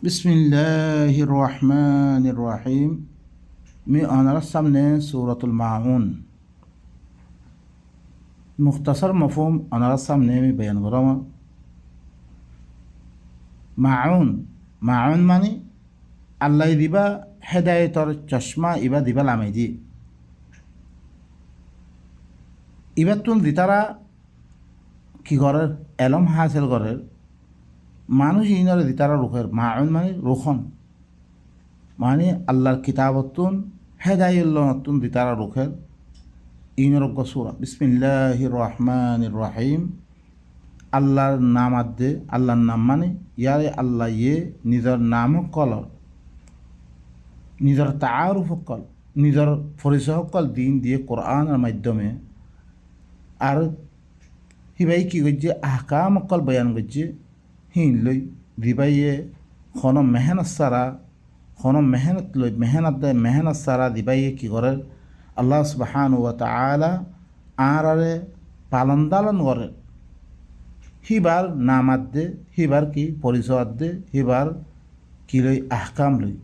বিসমিল্লাহির রহমানির রহিম। আমি আপনার সামনে সূরাতুল মাউন মুখতাসর মফহুম আপনার সামনে আমি বয়ান করব। মাউন মাউন মানে আল্লাহ দিবা হেদায়তর চশমা ইবা দিবা লামাই দি ইবার তুন দিতারা কি করের এলম হাসিল করের মানুষ ইনরে দিতারা রুখের মাউন মানে রুখন মানে আল্লাহর কিতাবতুন হেদায়ুল্লাহতুন দিতারা রুখের ইনরজ্ঞ সূরা। বিসমিল্লাহির রহমানির রহিম। আল্লাহর নাম আদে আল্লাহর নাম মানে ইয়ারে আল্লাহ ইয়ে নিজের নাম কলর নিজের তাআরুফ কল নিজের পরিচয় কল দিন দিয়ে কোরআনের মাধ্যমে আর হিবাই কি করছে আহকাম কল বয়ান করছে হিন লই দিবাইয়ে খন মেহনত সারা খন মেহনত লই মেহনত সারা দিবাইয়ে কি করে আল্লাহ সুবহানাহু ওয়া তাআলা আরে পালন দালন করে হিবার নামাত দে হিবার কি পরিচয় দে হিবার কি লই আহকাম লই।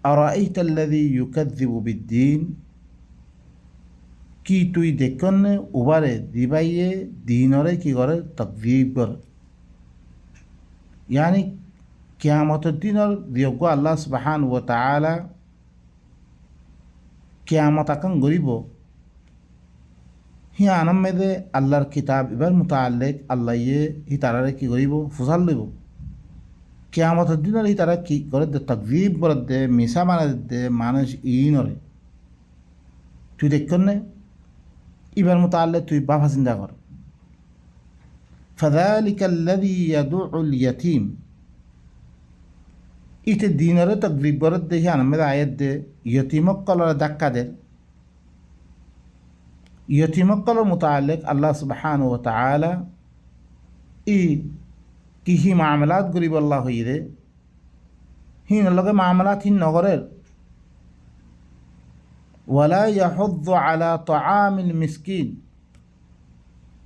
আরাইতাল্লাযী ইউকাযযিবু বিদ্দীন কি তুই দেখনে উবারে দিবাইয়ে দিনরে কি করে তাকযীব করে ইয়ানি কিয়ামতের দিনের দিয়জ্ঞ আল্লাহ সুবহানাহু ওয়া তাআলা কিয়ামত আকান গরিব হি আনাম মেদে আল্লাহর কিতাব এবার মুতাআল্লিক আল্লাহ ইয়ে হি তারারে কি করিব ফুসাল লইব কিয়ামতের দিনের হি তারা কি করে দে তাকযীব করে দে মিশা মানে দে মানুষ ইনরে তুই দেখনে এবার মুতাআল্লিক তুই বাফা চিন্তা কর। ফাযালিকাল্লাযী ইয়াদুউল ইয়াতীম ইতে দিনরে তাকযীব করে দে হি আনাম মেদে আয়াত দে ইয়তীমক কলরে ধাক্কা দে ইয়তীমক্কল মুতাআল্লিক আল্লাহ সুবহানাহু ওয়া তাআলা ই কিহি মামলাত গরিব আল্লাহ হইরে হিন লগে মামলাত হিন নগরের ওয়ালা ইয়াহুদ্দু আলা তাআমিল মিসকিন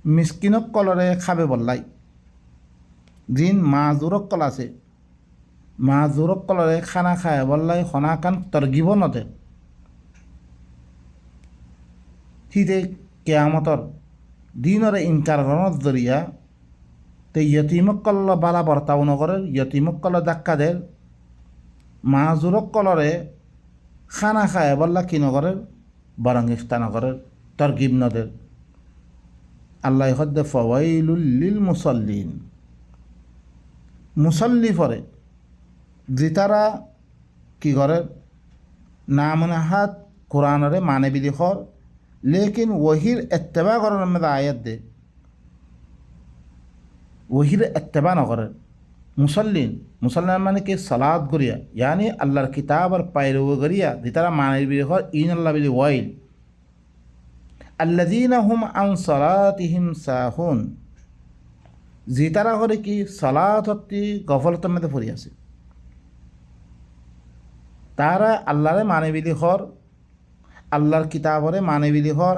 মিসকিনক্কলরে খাবে বললাই দিন মাজুরক্কল আছে মাজুরক্কলরে খানা খায় বললাই খনা কান তরগিব নদে হিতে কেয়ামতর দিনরে ইনকার করার জরিয়া তে ইয়তীমক্কল বালা বর্তাও নগরের ইয়তীমক্কল ধাক্কা দের মাজুরক্কলরে খানা খায় বললা কি নগরের বরঙ্গিস্তা নগরের তরগিব নদের। আল্লাহ হদ্দে ফাওয়াইলুল লিল মুসাল্লিন মুসল্লি ফরে জিতারা কি করে না মনে হাত কোরআনরে মানে বিধি হর लेकिन वहीर इत्तबा कরার মধ্যে আয়াত দে वहीर इत्तबा न করে মুসল্লিন মানে কি সালাত করিয়া यानी আল্লাহর কিতাব আর পায়রো করিয়া দিতারা মানের বিধি হর ইন আল্লাহ বিল ওয়াইল আল্লাযীনা হুম আন সালাতিহিম সাহুন জিতারা করে কি সালাত হতে গফলতের মধ্যে পড়ে আছে তারা আল্লাহরে মানে বিধি হর আল্লাহর কিতাবরে মানে বিধি হর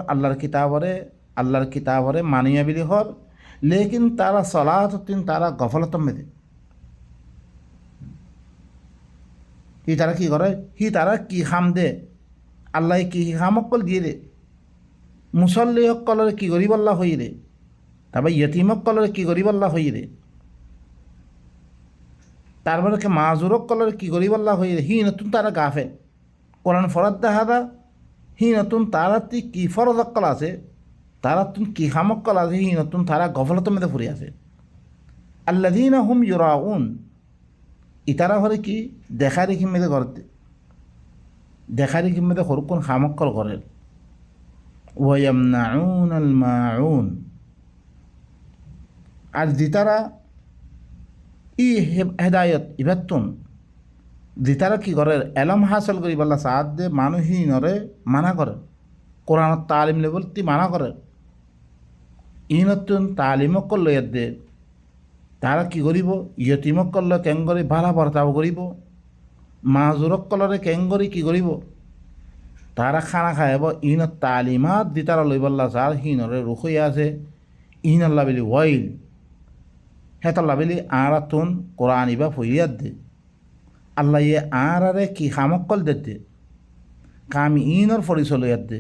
আল্লাহর কিতাবরে মানিয়া বিধি হর লেকিন তারা সলাত হতিন তারা গফলতম মেদে হি তারা কি করে হি তারা কি খাম দে আল্লাহ কি খামকল দিয়ে দে মুসল্লি হকলরে কি গরিব আল্লাহ হই রে তারপর ইয়তীমকলরে কি গরিব আল্লাহ হই রে তারপরে কে মাজুরকলরে কি গরিব আল্লাহ হই রে হি নতুন তারা গাফে কোরআন ফরাদ দেহাদা হি নতুন তারাতি কি ফরদক্কল আছে তারাতুন কি হামক্কল আছে হি নতুন তারা গফলতের মধ্যে ফুরে আছে। আল্লাযীনা হুম ইউরাউন ইতারা হরে কি দেখা রেখি মেদে করতে দেখা রেখি মেদে হরকুন হামক্কল করেন ওয়ায়ামনাউনাল মাউন আর জিতারা ই হেদায়ত ইবাতুন জিতারা কি করে এলম হাসল করি বল্লা সাহায্য দে মানুষই নরে মানা করে কোরআন তালিম লেবলতি মানা করে ইনতুন তালিমক করল দে তারা কি করিব ইয়তীমক করল কেং করে ভালা বর্তাও করিব মাজুরক কলরে কেং করে কি করিব তারা খানা খাইব ইন তালিমাত দিতারা লই বল্লা সার হিনরে রুখই আছে ইন আল্লাহ বিলি ওয়াইল হেতাল্লা বিলি আরাতুন কোরআন ইবা ফইয়াদ দে আল্লাহ ইয়ে আরে কি খামকল দে কাম ইনর ফরিচলয়াত দে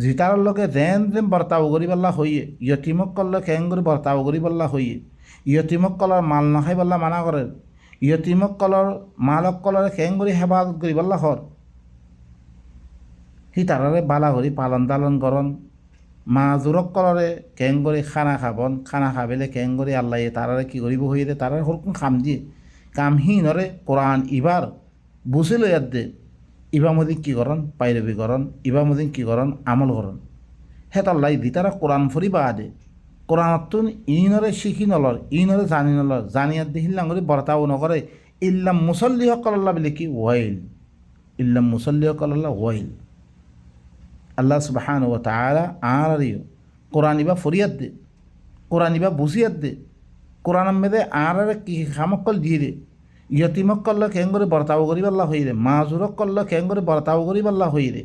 জিতার লগে যেন যেন বর্তাও করি পাল্লা হইয়ে ইয়তিমকল কেং করে বর্তাও করি পাল্লা হইয়ে ইয়তিমকলর মাল নাখাই পাল্লা মানা করে ইয়তিমকলর মালকলরে কেং করে হেফাজত করি পাল্লা হর সি তারারে বালা করি পালন তালন করন মাজুরক কলরে কেং করে খানা খাবন খানা খাবেলে কেং করে আল্লাহ তারারে কি করিব হইয়ে তারারে হরকুন খাম দিয়ে কামহীনরে কোরআন ইবার বুঝে লইয়াত দে ইবা মদিন কী করন পাইরবি করন ইবা মদিন কী করন আমল করন হেতাল্লাই দি তারা কোরআন ফরিবা আদে কোরআনতুন ইনরে শিখি নলর ইনরে জানি নলর জানিয়াত দেহিল্লাং করে বর্তাও নকরে ইল্লাম মুসল্লি হকল্লাহ বলে কি ওয়াইল ইল্লাম মুসল্লি হকল্লাহ ওয়াইল আল্লাহ সুবহান ও তাআলা আরিও কোরআন ইবা ফরিয়াত দে কোরআন ইবা বুঝিয়াত দে কোরআন মেদে আরে কি খামকল দিয়ে দে ইয়তিমক করলে কেং করে বর্তাও করি পাল্লা হই রে মাজুরক করলে কেং করে বর্তাও করি পাল্লা হই রে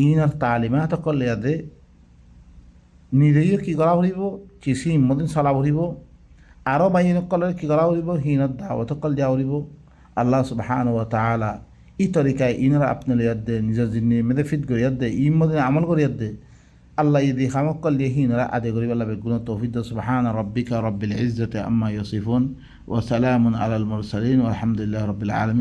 ইনার তালিমাত করলে দে নিজেও কি করা ফুরিব কিছু ইম্মদিন চলা ফুরিব আরও বাহিনীক কলে কি করা ফুরিব হিনত দাওয়াত কল দিয়া ফুরিব আল্লাহ সুবহানাহু ওয়া তাআলা ই তরিকায় ইনারা আপনার ইয়াদ দে নিজের জিন্নি মেদে ফিট করি ইয়াদ দে ইম্মদিন আমল করি ইয়াদ দে আল্লাহ ইদি খামক কল দিয়ে হিনরা আদে করি পাল্লা বেগুন তৌফিক সুবহানা রাব্বিকা রাব্বিল ইজ্জাতি আম্মা ইয়াসিফুন ওয়া সালামুন আলাল মুরসালিন ওয়া আলহামদুলিল্লাহি রাব্বিল আলামিন।